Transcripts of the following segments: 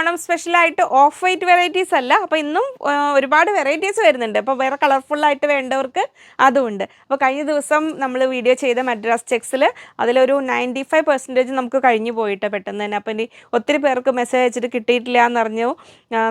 ഓണം സ്പെഷ്യലായിട്ട് of white varieties അല്ല. അപ്പോൾ ഇന്നും ഒരുപാട് വെറൈറ്റീസ് വരുന്നുണ്ട്. അപ്പോൾ വേറെ കളർഫുള്ളായിട്ട് വേണ്ടവർക്ക് അതുമുണ്ട്. അപ്പോൾ കഴിഞ്ഞ ദിവസം നമ്മൾ വീഡിയോ ചെയ്ത മദ്രാസ് ചെക്സിൽ അതിലൊരു 95% നമുക്ക് കഴിഞ്ഞു പോയിട്ട് പെട്ടെന്ന് തന്നെ. അപ്പോൾ ഇനി ഒത്തിരി പേർക്ക് മെസ്സേജ് അയച്ചിട്ട് കിട്ടിയിട്ടില്ല എന്നറിഞ്ഞു.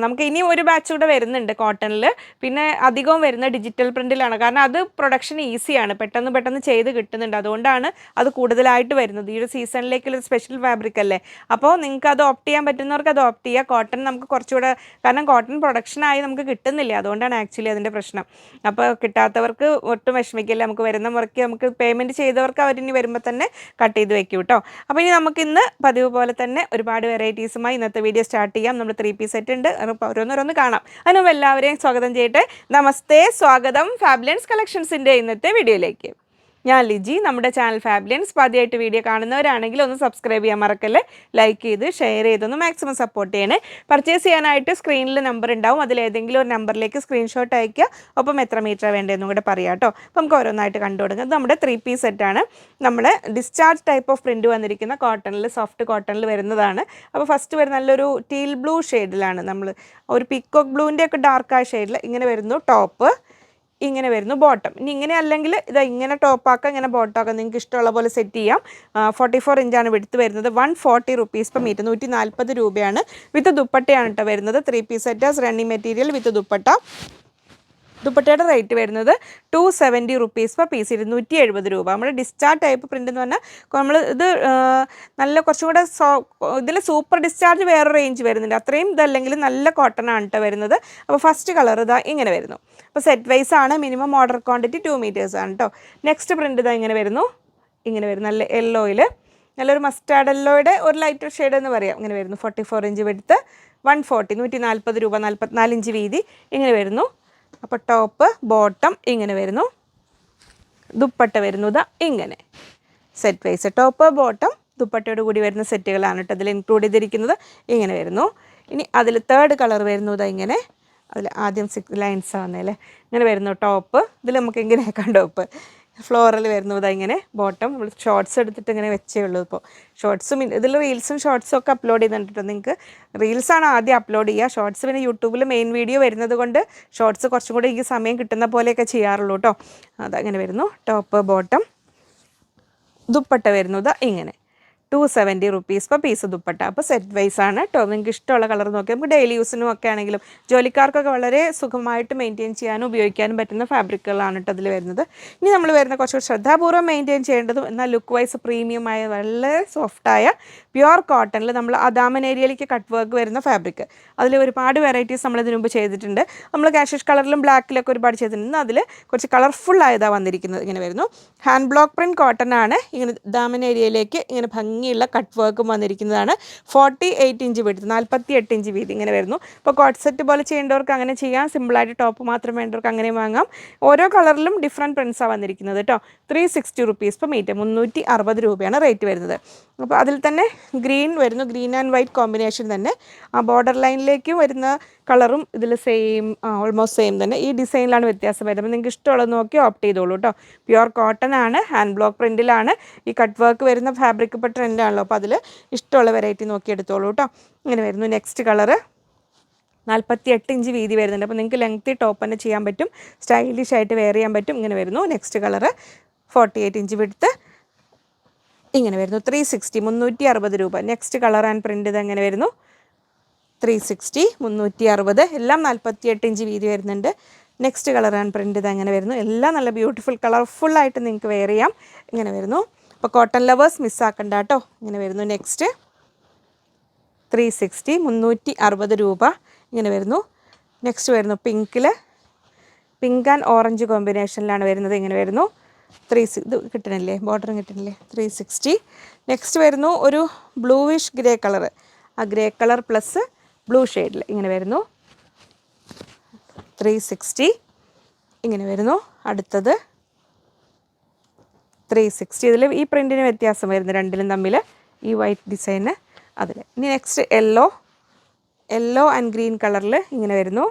നമുക്ക് ഇനി ഒരു ബാച്ച് കൂടെ വരുന്നുണ്ട് കോട്ടണിൽ. പിന്നെ അധികവും വരുന്ന ഡിജിറ്റൽ പ്രിൻറ്റിലാണ്. കാരണം അത് പ്രൊഡക്ഷൻ ഈസിയാണ്, പെട്ടെന്ന് ചെയ്ത് കിട്ടുന്നുണ്ട്. അതുകൊണ്ടാണ് അത് കൂടുതലായിട്ട് വരുന്നത്. ഈ ഒരു സീസണിലേക്കുള്ള സ്പെഷ്യൽ ഫാബ്രിക് അല്ലേ. അപ്പോൾ നിങ്ങൾക്ക് അത് ഓപ്റ്റ് ചെയ്യാൻ പറ്റുന്നവർക്ക് അത് ഓപ്റ്റ് ചെയ്യുക. കോട്ടൺ നമുക്ക് കുറച്ചുകൂടെ, കാരണം കോട്ടൺ പ്രൊഡക്ഷനായി നമുക്ക് കിട്ടുന്നില്ല. അതുകൊണ്ടാണ് ആക്ച്വലി അതിൻ്റെ പ്രശ്നം. അപ്പോൾ കിട്ടാത്തവർക്ക് ഒട്ടും വിഷമിക്കില്ല. നമുക്ക് വരുന്ന മുറയ്ക്ക് നമുക്ക് പേയ്മെൻറ്റ് ചെയ്തവർക്ക് അവരിനി വരുമ്പോൾ തന്നെ കട്ട് ചെയ്ത് വെക്കും കേട്ടോ. അപ്പോൾ ഇനി നമുക്കിന്ന് പതിവ് പോലെ തന്നെ ഒരുപാട് വെറൈറ്റീസുമായി ഇന്നത്തെ വീഡിയോ സ്റ്റാർട്ട് ചെയ്യാം. നമ്മൾ 3 പീസ് സെറ്റ് ഉണ്ട്, ഓരോന്നോരോന്ന് കാണാം. അതിനുമുമ്പ് എല്ലാവരെയും സ്വാഗതം ചെയ്യട്ടെ. നമസ്തേ, സ്വാഗതം ഫാബ്ലിയൻസ് കളക്ഷൻസിൻ്റെ ഇന്നത്തെ വീഡിയോയിലേക്ക്. ഞാൻ ലിജി. നമ്മുടെ ചാനൽ ഫാബ്ലിയൻസ് ആദ്യമായിട്ട് വീഡിയോ കാണുന്നവരാണെങ്കിൽ ഒന്ന് സബ്സ്ക്രൈബ് ചെയ്യാൻ മറക്കല്ലേ. ലൈക്ക് ചെയ്ത് ഷെയർ ചെയ്തൊന്ന് മാക്സിമം സപ്പോർട്ട് ചെയ്യണേ. പർച്ചേസ് ചെയ്യാനായിട്ട് സ്ക്രീനിൽ നമ്പർ ഉണ്ടാവും, അതിലേതെങ്കിലും ഒരു നമ്പറിലേക്ക് സ്ക്രീൻഷോട്ട് അയയ്ക്കുക. ഒപ്പം എത്ര മീറ്റർ വേണ്ടതെന്നും കൂടെ പറയാം കേട്ടോ. അപ്പോൾ നമുക്ക് ഓരോന്നായിട്ട് കണ്ടു തുടങ്ങുന്നത് നമ്മുടെ 3 പീസ് സെറ്റാണ്. നമ്മൾ ഡിസ്ചാർജ് ടൈപ്പ് ഓഫ് പ്രിൻറ്റ് വന്നിരിക്കുന്ന കോട്ടണിൽ, സോഫ്റ്റ് കോട്ടണിൽ വരുന്നതാണ്. അപ്പോൾ ഫസ്റ്റ് വരുന്ന നല്ലൊരു ടീൽ ബ്ലൂ ഷെയ്ഡിലാണ്, നമ്മൾ ഒരു പീക്കോക്ക് ബ്ലൂവിൻ്റെ ഒക്കെ ഡാർക്കായ ഷെയ്ഡിൽ ഇങ്ങനെ വരുന്നു ടോപ്പ്, ഇങ്ങനെ വരുന്നു ബോട്ടം. ഇനി ഇങ്ങനെ അല്ലെങ്കിൽ ഇതാ ഇങ്ങനെ ടോപ്പാക്കാം, ഇങ്ങനെ ബോട്ടമാക്കാം, നിങ്ങൾക്ക് ഇഷ്ടമുള്ള പോലെ സെറ്റ് ചെയ്യാം. 44 ഇഞ്ചാണ് വിടുത്ത് വരുന്നത്. 140 റുപ്പീസ് പെർ മീറ്റർ, 140 രൂപയാണ്. വിത്ത് ദുപ്പട്ടയാണ് കേട്ടോ വരുന്നത്. 3 പീസ് സെറ്റാസ് റണ്ണിങ് മെറ്റീരിയൽ വിത്ത് ദുപ്പട്ട. ദുപ്പട്ടയുടെ റേറ്റ് വരുന്നത് 270 റുപ്പീസ് പെർ പീസ്, 270 രൂപ. നമ്മുടെ ഡിസ്ചാർജ് ടൈപ്പ് പ്രിൻ്റ് എന്ന് പറഞ്ഞാൽ നമ്മൾ ഇത് നല്ല കുറച്ചും കൂടെ ഇതിൽ സൂപ്പർ ഡിസ്ചാർജ് വേറെ റേഞ്ച് വരുന്നുണ്ട്. അത്രയും ഇതല്ലെങ്കിൽ നല്ല കോട്ടൺ ആണ് കേട്ടോ വരുന്നത്. അപ്പോൾ ഫസ്റ്റ് കളർ ഇതാ ഇങ്ങനെ വരുന്നു. അപ്പോൾ സെറ്റ് വൈസ് ആണ്, മിനിമം ഓർഡർ ക്വാണ്ടിറ്റി 2 മീറ്റേഴ്സ് ആണ് കേട്ടോ. നെക്സ്റ്റ് പ്രിൻ്റ് ഇതാ ഇങ്ങനെ വരുന്നു. നല്ല യെല്ലോയിൽ, നല്ലൊരു മസ്റ്റാർഡ് യെല്ലോയുടെ ഒരു ലൈറ്റർ ഷെയ്ഡ് എന്ന് പറയാം. ഇങ്ങനെ വരുന്നു. 44 ഇഞ്ച് വെടുത്ത്, 140, 140 രൂപ, 44 ഇഞ്ച് വീതി. ഇങ്ങനെ വരുന്നു. അപ്പോൾ ടോപ്പ് ബോട്ടം ഇങ്ങനെ വരുന്നു. ദുപ്പട്ട വരുന്നത് ഇങ്ങനെ. സെറ്റ് വൈസ് ടോപ്പ് ബോട്ടം ദുപ്പട്ടയോട് കൂടി വരുന്ന സെറ്റുകളാണ് കേട്ടോ അതിൽ ഇൻക്ലൂഡ് ചെയ്തിരിക്കുന്നത്. ഇങ്ങനെ വരുന്നു. ഇനി അതിൽ തേർഡ് കളർ വരുന്നത് ഇങ്ങനെ, അതിൽ ആദ്യം 6 ലൈൻസ് ആവുന്നതല്ലേ. ഇങ്ങനെ വരുന്നു ടോപ്പ്. ഇതിൽ നമുക്ക് ഇങ്ങനെയൊക്കെ ടോപ്പ് ഫ്ലോറൽ വരുന്നത് ഇങ്ങനെ. ബോട്ടം നമ്മൾ ഷോർട്സ് എടുത്തിട്ട് ഇങ്ങനെ വെച്ചേ ഉള്ളൂ. ഇപ്പോൾ ഷോർട്സും ഇതിൽ റീൽസും ഷോർട്സും ഒക്കെ അപ്ലോഡ് ചെയ്തിട്ടുണ്ട്. നിങ്ങൾക്ക് റീൽസാണ് ആദ്യം അപ്ലോഡ് ചെയ്യുക. ഷോർട്സ് പിന്നെ യൂട്യൂബിൽ മെയിൻ വീഡിയോ വരുന്നത് കൊണ്ട് ഷോർട്സ് കുറച്ചും കൂടി എനിക്ക് സമയം കിട്ടുന്ന പോലെയൊക്കെ ചെയ്യാറുള്ളൂ കേട്ടോ. അതങ്ങനെ വരുന്നു ടോപ്പ് ബോട്ടം. ദുപ്പട്ട വരുന്നത് ഇങ്ങനെ, 270 റുപ്പീസ് പെർ പീസ് ദുപ്പട്ട. അപ്പോൾ സെറ്റ് വൈസ് ആണ് കേട്ടോ. നിങ്ങൾക്ക് ഇഷ്ടമുള്ള കളർ നോക്കി നമുക്ക് ഡെയിലി യൂസിനും ഒക്കെ ആണെങ്കിലും ജോലിക്കാർക്കൊക്കെ വളരെ സുഖമായിട്ട് മെയിൻറ്റെയിൻ ചെയ്യാനും ഉപയോഗിക്കാനും പറ്റുന്ന ഫാബ്രിക്കുകളാണ് കേട്ടോ അതിൽ വരുന്നത്. ഇനി നമ്മൾ വരുന്ന കുറച്ച് ശ്രദ്ധാപൂർവ്വം മെയിൻറ്റെയിൻ ചെയ്യേണ്ടതും എന്നാൽ ലുക്ക് വൈസ് പ്രീമിയമായ വളരെ സോഫ്റ്റായ പ്യുവർ കോട്ടണിൽ നമ്മൾ അദാമൻ ഏരിയയിലേക്ക് കട്ട് വർക്ക് വരുന്ന ഫാബ്രിക്. അതിൽ ഒരുപാട് വെറൈറ്റീസ് നമ്മൾ ഇതിനു മുമ്പ് ചെയ്തിട്ടുണ്ട്. നമ്മൾ കാഷ്യഷ് കളറിലും ബ്ലാക്കിലൊക്കെ ഒരുപാട് ചെയ്തിട്ടുണ്ട്. അതിൽ കുറച്ച് കളർഫുൾ ആയതാണ് വന്നിരിക്കുന്നത്. ഇങ്ങനെ വരുന്നു. ഹാൻഡ് ബ്ലോക്ക് പ്രിൻറ്റ് കോട്ടൺ ആണ്. ഇങ്ങനെ ദാമൻ ഏരിയയിലേക്ക് ഇങ്ങനെ ഭംഗിയുള്ള കട്ട് വർക്കും വന്നിരിക്കുന്നതാണ്. 48 ഇഞ്ച് വിടുത്ത്, 48 ഇഞ്ച് വീതി. ഇങ്ങനെ വരുന്നു. ഇപ്പോൾ കോട്ട് സെറ്റ് പോലെ ചെയ്യേണ്ടവർക്ക് അങ്ങനെ ചെയ്യാം. സിമ്പിളായിട്ട് ടോപ്പ് മാത്രം വേണ്ടവർക്ക് അങ്ങനെ വാങ്ങാം. ഓരോ കളറിലും ഡിഫറെൻറ്റ് പ്രിൻസാണ് വന്നിരിക്കുന്നത് കേട്ടോ. 360 റുപ്പീസ് പെർ മീറ്റർ, 360 രൂപയാണ് റേറ്റ് വരുന്നത്. അപ്പോൾ അതിൽ തന്നെ ഗ്രീൻ വരുന്നു. ഗ്രീൻ ആൻഡ് വൈറ്റ് കോമ്പിനേഷൻ തന്നെ. ആ ബോർഡർ ലൈനിലേക്കും വരുന്ന കളറും ഇതിൽ സെയിം, ഓൾമോസ്റ്റ് സെയിം തന്നെ. ഈ ഡിസൈനിലാണ് വ്യത്യാസം വരുന്നത്. അപ്പോൾ നിങ്ങൾക്ക് ഇഷ്ടമുള്ളത് നോക്കി ഓപ്റ്റ് ചെയ്തോളൂ കേട്ടോ. പ്യുവർ കോട്ടൺ ആണ്, ഹാൻഡ് ബ്ലോക്ക് പ്രിൻറ്റിലാണ്. ഈ കട്ട് വർക്ക് വരുന്ന ഫാബ്രിക് ഇപ്പോൾ ട്രെൻഡാണല്ലോ. അപ്പോൾ അതിൽ ഇഷ്ടമുള്ള വെറൈറ്റി നോക്കി എടുത്തോളൂ കേട്ടോ. ഇങ്ങനെ വരുന്നു. നെക്സ്റ്റ് കളറ് 48 ഇഞ്ച് വീതി വരുന്നുണ്ട്. അപ്പോൾ നിങ്ങൾക്ക് ലെങ്തി ടോപ്പ് തന്നെ ചെയ്യാൻ പറ്റും, സ്റ്റൈലിഷ് ആയിട്ട് വെയർ ചെയ്യാൻ പറ്റും. ഇങ്ങനെ വരുന്നു. നെക്സ്റ്റ് കളറ് 48 ഇഞ്ച് വിടുത്ത്. ഇങ്ങനെ വരുന്നു. 360, 360 രൂപ. നെക്സ്റ്റ് കളർ ആൻഡ് പ്രിൻ്റ് ഇത് എങ്ങനെ വരുന്നു. 360, 360. എല്ലാം 48 ഇഞ്ച് വീതി വരുന്നുണ്ട്. നെക്സ്റ്റ് കളർ ആൻഡ് പ്രിൻ്റ് ഇത് എങ്ങനെ വരുന്നു. എല്ലാം നല്ല ബ്യൂട്ടിഫുൾ കളർഫുള്ളായിട്ട് നിങ്ങൾക്ക് വെയർ ചെയ്യാം. ഇങ്ങനെ വരുന്നു. അപ്പോൾ കോട്ടൺ ലവേഴ്സ് മിസ്സാക്കണ്ട കേട്ടോ. ഇങ്ങനെ വരുന്നു. നെക്സ്റ്റ് 360, 360 രൂപ. ഇങ്ങനെ വരുന്നു. നെക്സ്റ്റ് വരുന്നു പിങ്കിൽ, പിങ്ക് ആൻഡ് ഓറഞ്ച് കോമ്പിനേഷനിലാണ് വരുന്നത്. ഇങ്ങനെ വരുന്നു. ഇത് കിട്ടണില്ലേ, ബോർഡറും കിട്ടണില്ലേ. 360. നെക്സ്റ്റ് വരുന്നു ഒരു ബ്ലൂവിഷ് ഗ്രേ കളർ. ആ ഗ്രേ കളർ പ്ലസ് ബ്ലൂ ഷെയ്ഡിൽ ഇങ്ങനെ വരുന്നു. 360 ഇങ്ങനെ വരുന്നു. അടുത്തത് 360. ഇതിൽ ഈ പ്രിൻറ്റിന് വ്യത്യാസം വരുന്നു രണ്ടിലും തമ്മിൽ, ഈ വൈറ്റ് ഡിസൈന് അതിൽ. ഇനി നെക്സ്റ്റ് യെല്ലോ ആൻഡ് ഗ്രീൻ കളറിൽ ഇങ്ങനെ വരുന്നു.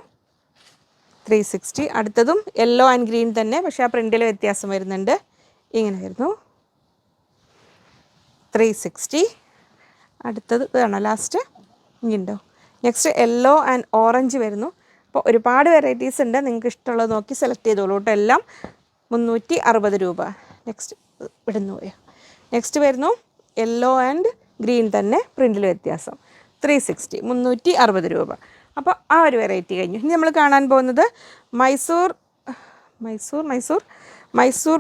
360. അടുത്തതും യെല്ലോ ആൻഡ് ഗ്രീൻ തന്നെ, പക്ഷേ ആ പ്രിൻറ്റിൽ വ്യത്യാസം വരുന്നുണ്ട്. ഇങ്ങനെ വരുന്നു. 360. അടുത്തത് ഇതാണോ ലാസ്റ്റ്, ഇങ്ങുണ്ടോ, നെക്സ്റ്റ് യെല്ലോ ആൻഡ് ഓറഞ്ച് വരുന്നു. അപ്പോൾ ഒരുപാട് വെറൈറ്റീസ് ഉണ്ട്, നിങ്ങൾക്ക് ഇഷ്ടമുള്ളത് നോക്കി സെലക്ട് ചെയ്തോളൂ കേട്ടോ. എല്ലാം 360 രൂപ. നെക്സ്റ്റ് ഇടുന്നു പോയോ. നെക്സ്റ്റ് വരുന്നു യെല്ലോ ആൻഡ് ഗ്രീൻ തന്നെ, പ്രിൻറ്റിൽ വ്യത്യാസം 360, 360 രൂപ. അപ്പോൾ ആ ഒരു വെറൈറ്റി കഴിഞ്ഞു. ഇനി നമ്മൾ കാണാൻ പോകുന്നത് മൈസൂർ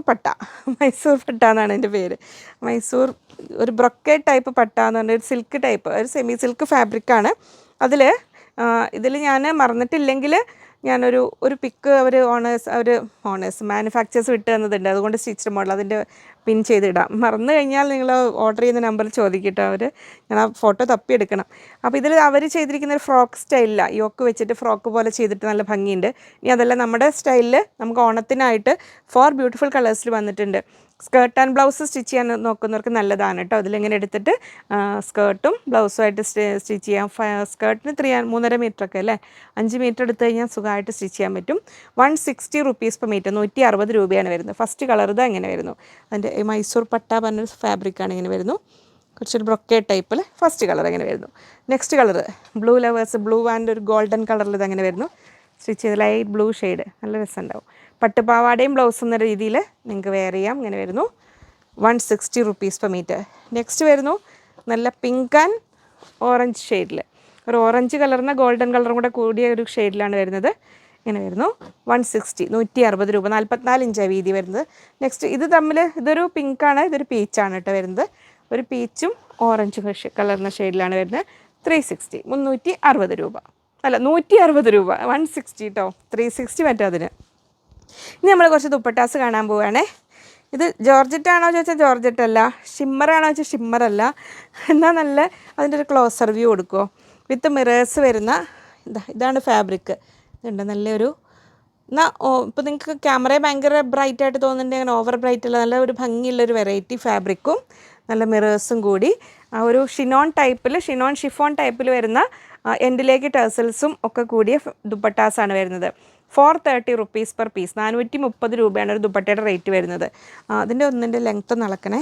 പട്ട എന്നാണ് എൻ്റെ പേര്. മൈസൂർ ഒരു ബ്രൊക്കേഡ് ടൈപ്പ് പട്ട എന്ന് പറഞ്ഞ ഒരു സിൽക്ക് ടൈപ്പ്, ഒരു സെമി സിൽക്ക് ഫാബ്രിക്കാണ്. ഇതിൽ ഞാൻ മറന്നിട്ടില്ലെങ്കിൽ ഞാനൊരു പിക്ക് ഓണേഴ്സ് മാനുഫാക്ചേഴ്സ് വിട്ട് തന്നതുണ്ട്, അതുകൊണ്ട് സ്റ്റിച്ച്ഡ് മോഡൽ അതിൻ്റെ പിൻ ചെയ്തിടാം. മറന്നു കഴിഞ്ഞാൽ നിങ്ങൾ ഓർഡർ ചെയ്യുന്ന നമ്പറിൽ ചോദിക്കട്ടോ, ഞാൻ ആ ഫോട്ടോ തപ്പിയെടുക്കണം. അപ്പോൾ ഇതിൽ അവർ ചെയ്തിരിക്കുന്ന ഒരു ഫ്രോക്ക് സ്റ്റൈലിലാണ്, യോക്ക് വെച്ചിട്ട് ഫ്രോക്ക് പോലെ ചെയ്തിട്ട് നല്ല ഭംഗിയുണ്ട്. ഇനി അതല്ല, നമ്മുടെ സ്റ്റൈലിൽ നമുക്ക് ഓണത്തിനായിട്ട് 4 ബ്യൂട്ടിഫുൾ കളേഴ്സിൽ വന്നിട്ടുണ്ട്. സ്കേർട്ട് ആൻഡ് ബ്ലൗസ് സ്റ്റിച്ച് ചെയ്യാൻ നോക്കുന്നവർക്ക് നല്ലതാണ് കേട്ടോ. അതിലിങ്ങനെ എടുത്തിട്ട് സ്കേർട്ടും ബ്ലൗസുമായിട്ട് സ്റ്റിച്ച് ചെയ്യാം. സ്കേർട്ടിന് 3.5 മീറ്ററൊക്കെ അല്ലേ, 5 മീറ്റർ എടുത്തു കഴിഞ്ഞാൽ സുഖമായിട്ട് സ്റ്റിച്ച് ചെയ്യാൻ പറ്റും. 160 റുപ്പീസ് പെർ മീറ്റർ, 160 രൂപയാണ് വരുന്നത്. ഫസ്റ്റ് കളർ ഇത് അങ്ങനെ വരുന്നു. അതിൻ്റെ മൈസൂർ പട്ട പറഞ്ഞൊരു ഫാബ്രിക്കാണ് ഇങ്ങനെ വരുന്നു, കുറച്ചൊരു ബ്രൊക്കേഡ് ടൈപ്പിൽ. ഫസ്റ്റ് കളർ അങ്ങനെ വരുന്നു. Next colour blue lovers, blue and ഒരു ഗോൾഡൻ കളറിൽ ഇതങ്ങനെ വരുന്നു. സ്റ്റിച്ച് ചെയ്ത് ലൈറ്റ് ബ്ലൂ ഷെയ്ഡ്, നല്ല രസമുണ്ടാവും. പട്ടുപാവാടയും ബ്ലൗസ് എന്ന രീതിയിൽ നിങ്ങൾക്ക് വെയർ ചെയ്യാം. ഇങ്ങനെ വരുന്നു 160 റുപ്പീസ് പെർ മീറ്റർ. നെക്സ്റ്റ് വരുന്നു നല്ല പിങ്ക് ആൻഡ് ഓറഞ്ച് ഷെയ്ഡിൽ, ഒരു ഓറഞ്ച് കളറിന് ഗോൾഡൻ കളറും കൂടെ കൂടിയ ഒരു ഷെയ്ഡിലാണ് വരുന്നത്. ഇങ്ങനെ വരുന്നു 160, 160 രൂപ. 44 ഇഞ്ചാണ് വീതി വരുന്നത്. നെക്സ്റ്റ് ഇതൊരു പിങ്കാണ്, ഇതൊരു പീച്ചാണ് കേട്ടോ വരുന്നത്. ഒരു പീച്ചും ഓറഞ്ച് കളറിൻ്റെ ഷെയ്ഡിലാണ് വരുന്നത്. 360, 360 രൂപ. അല്ല 160 രൂപ, 160 കേട്ടോ, 360 മറ്റോ അതിന്. ഇനി നമ്മൾ കുറച്ച് ദുപ്പട്ടാസ് കാണാൻ പോവുകയാണേ. ഇത് ജോർജറ്റ് ആണോ ചോദിച്ചാൽ ജോർജറ്റ് അല്ല, ഷിമ്മറാണോ ചോദിച്ചാൽ ഷിമ്മറല്ല. എന്നാൽ നല്ല അതിൻ്റെ ഒരു ക്ലോസർ വ്യൂ കൊടുക്കുമോ, വിത്ത് മിറേഴ്സ് വരുന്ന ഇതാണ് ഫാബ്രിക്. ഇതുണ്ട് നല്ലൊരു ഇപ്പോൾ നിങ്ങൾക്ക് ക്യാമറയെ ഭയങ്കര ബ്രൈറ്റായിട്ട് തോന്നുന്നുണ്ടെങ്കിൽ അങ്ങനെ ഓവർ ബ്രൈറ്റ് അല്ല, നല്ല ഒരു ഭംഗിയുള്ളൊരു വെറൈറ്റി ഫാബ്രിക്കും നല്ല മിറേഴ്സും കൂടി ഒരു ഷിഫോൺ ടൈപ്പിൽ വരുന്ന എൻഡിലേക്ക് ടേസൽസും ഒക്കെ കൂടിയ ദുപ്പട്ടാസാണ് വരുന്നത്. 430 റുപ്പീസ് പെർ പീസ്, 430 രൂപയാണ് ഒരു ദുപ്പട്ടയുടെ റേറ്റ് വരുന്നത്. അതിൻ്റെ ഒന്നിൻ്റെ ലെങ്ത്ത് നടക്കണേ,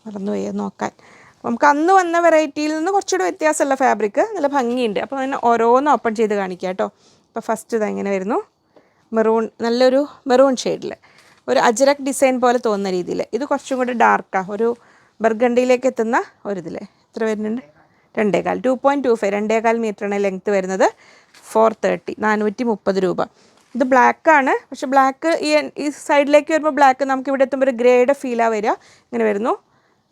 മറന്നുപോയി നോക്കാൻ. നമുക്ക് അന്ന് വന്ന വെറൈറ്റിയിൽ നിന്ന് കുറച്ചുകൂടെ വ്യത്യാസമുള്ള ഫാബ്രിക്, നല്ല ഭംഗിയുണ്ട്. അപ്പോൾ അതിനെ ഓരോന്ന് ഓപ്പൺ ചെയ്ത് കാണിക്കാം കേട്ടോ. അപ്പോൾ ഫസ്റ്റ് ഇതെങ്ങനെ വരുന്നു, നല്ലൊരു മെറൂൺ ഷെയ്ഡിൽ ഒരു അജ്രക് ഡിസൈൻ പോലെ തോന്നുന്ന രീതിയിൽ. ഇത് കുറച്ചും കൂടി ഡാർക്കാണ്, ഒരു ബർഗണ്ടിയിലേക്ക് എത്തുന്ന ഒരിതിൽ. എത്ര വരുന്നുണ്ട്, 2.25, 2.25 മീറ്ററാണ് ലെങ്ത്ത് വരുന്നത്. 430, 430 രൂപ. ഇത് ബ്ലാക്കാണ്, പക്ഷെ ബ്ലാക്ക് ഈ സൈഡിലേക്ക് വരുമ്പോൾ ബ്ലാക്ക് നമുക്ക് ഇവിടെ എത്തുമ്പോൾ ഒരു ഗ്രേയുടെ ഫീലാണ് വരിക. ഇങ്ങനെ വരുന്നു,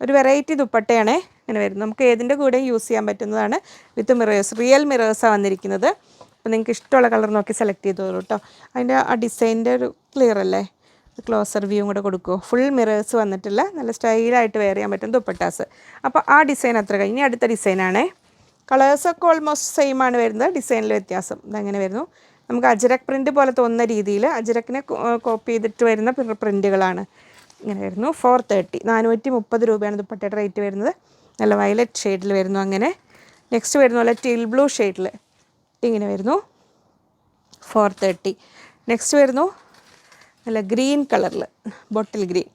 ഒരു വെറൈറ്റി ദുപ്പട്ടയാണേ. ഇങ്ങനെ വരുന്നു, നമുക്ക് ഏതിൻ്റെ കൂടെയും യൂസ് ചെയ്യാൻ പറ്റുന്നതാണ്. വിത്ത് മിറേഴ്സ്, റിയൽ മിറേഴ്സാണ് വന്നിരിക്കുന്നത്. അപ്പോൾ നിങ്ങൾക്ക് ഇഷ്ടമുള്ള കളർ നോക്കി സെലക്ട് ചെയ്തോളൂ കേട്ടോ. അതിൻ്റെ ആ ഡിസൈൻ്റെ ഒരു ക്ലിയർ അല്ലേ, ക്ലോസർ വ്യൂവും കൂടെ കൊടുക്കുമോ. ഫുൾ മിറേഴ്സ് വന്നിട്ടില്ല, നല്ല സ്റ്റൈലായിട്ട് വെയർ ചെയ്യാൻ പറ്റും ദുപ്പട്ടാസ്. അപ്പോൾ ആ ഡിസൈൻ അത്ര കഴിഞ്ഞ് അടുത്ത ഡിസൈനാണേ. കളേഴ്സൊക്കെ ഓൾമോസ്റ്റ് സെയിം ആണ് വരുന്നത്, ഡിസൈനിൽ വ്യത്യാസം. ഇതങ്ങനെ വരുന്നു, നമുക്ക് അജ്രക് പ്രിൻറ്റ് പോലെ തോന്നുന്ന രീതിയിൽ അജ്രക്കിനെ കോപ്പി ചെയ്തിട്ട് വരുന്ന പ്രിൻറ്റുകളാണ്. ഇങ്ങനെ വരുന്നു 430, 430 രൂപയാണ് ദുപ്പട്ടയുടെ റേറ്റ് വരുന്നത്. നല്ല വയലറ്റ് ഷെയ്ഡിൽ വരുന്നു. അങ്ങനെ നെക്സ്റ്റ് വരുന്നു നല്ല ടീൽ ബ്ലൂ ഷെയ്ഡിൽ, ഇങ്ങനെ വരുന്നു 430. നെക്സ്റ്റ് വരുന്നു നല്ല ഗ്രീൻ കളറിൽ, ബോട്ടിൽ ഗ്രീൻ,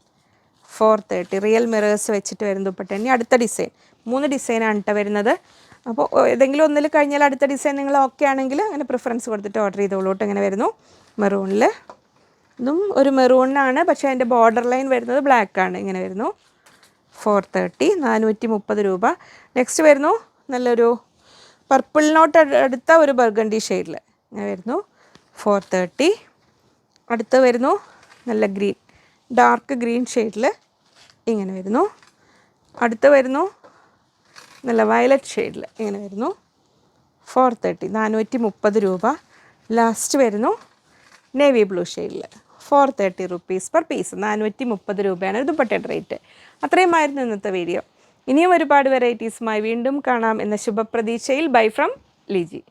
430. റിയൽ മിറേഴ്സ് വെച്ചിട്ട് വരുന്ന ദുപ്പട്ട. ഇനി അടുത്ത ഡിസൈൻ, 3 ഡിസൈനാണ് കേട്ടോ വരുന്നത്. അപ്പോൾ ഏതെങ്കിലും ഒന്നിൽ കഴിഞ്ഞാൽ അടുത്ത ഡിസൈൻ നിങ്ങൾ ഓക്കെ ആണെങ്കിൽ അങ്ങനെ പ്രിഫറൻസ് കൊടുത്തിട്ട് ഓർഡർ ചെയ്തോളൂട്ട്. ഇങ്ങനെ വരുന്നു മെറൂണിൽ, ഇതും ഒരു മെറൂണിനാണ്, പക്ഷേ അതിൻ്റെ ബോർഡർ ലൈൻ വരുന്നത് ബ്ലാക്കാണ്. ഇങ്ങനെ വരുന്നു 430, 430 രൂപ. നെക്സ്റ്റ് വരുന്നു നല്ലൊരു പർപ്പിളിനോട്ട് അടുത്ത ഒരു ബർഗണ്ടി ഷെയ്ഡിൽ, ഇങ്ങനെ വരുന്നു 430. അടുത്ത് വരുന്നു നല്ല ഗ്രീൻ, ഡാർക്ക് ഗ്രീൻ ഷെയ്ഡിൽ, ഇങ്ങനെ വരുന്നു. അടുത്ത് വരുന്നു നല്ല വയലറ്റ് ഷെയ്ഡിൽ, ഇങ്ങനെ വരുന്നു 430, 430 രൂപ. ലാസ്റ്റ് വരുന്നു നേവി ബ്ലൂ ഷെയ്ഡിൽ, 430 റുപ്പീസ് പെർ പീസ്, 430 രൂപയാണ് ഒരു ദുപ്പട്ടയുടെ റേറ്റ്. അത്രയുമായിരുന്നു ഇന്നത്തെ വീഡിയോ. ഇനിയും ഒരുപാട് വെറൈറ്റീസുമായി വീണ്ടും കാണാം എന്ന ശുഭപ്രതീക്ഷയിൽ. Bye from Liji.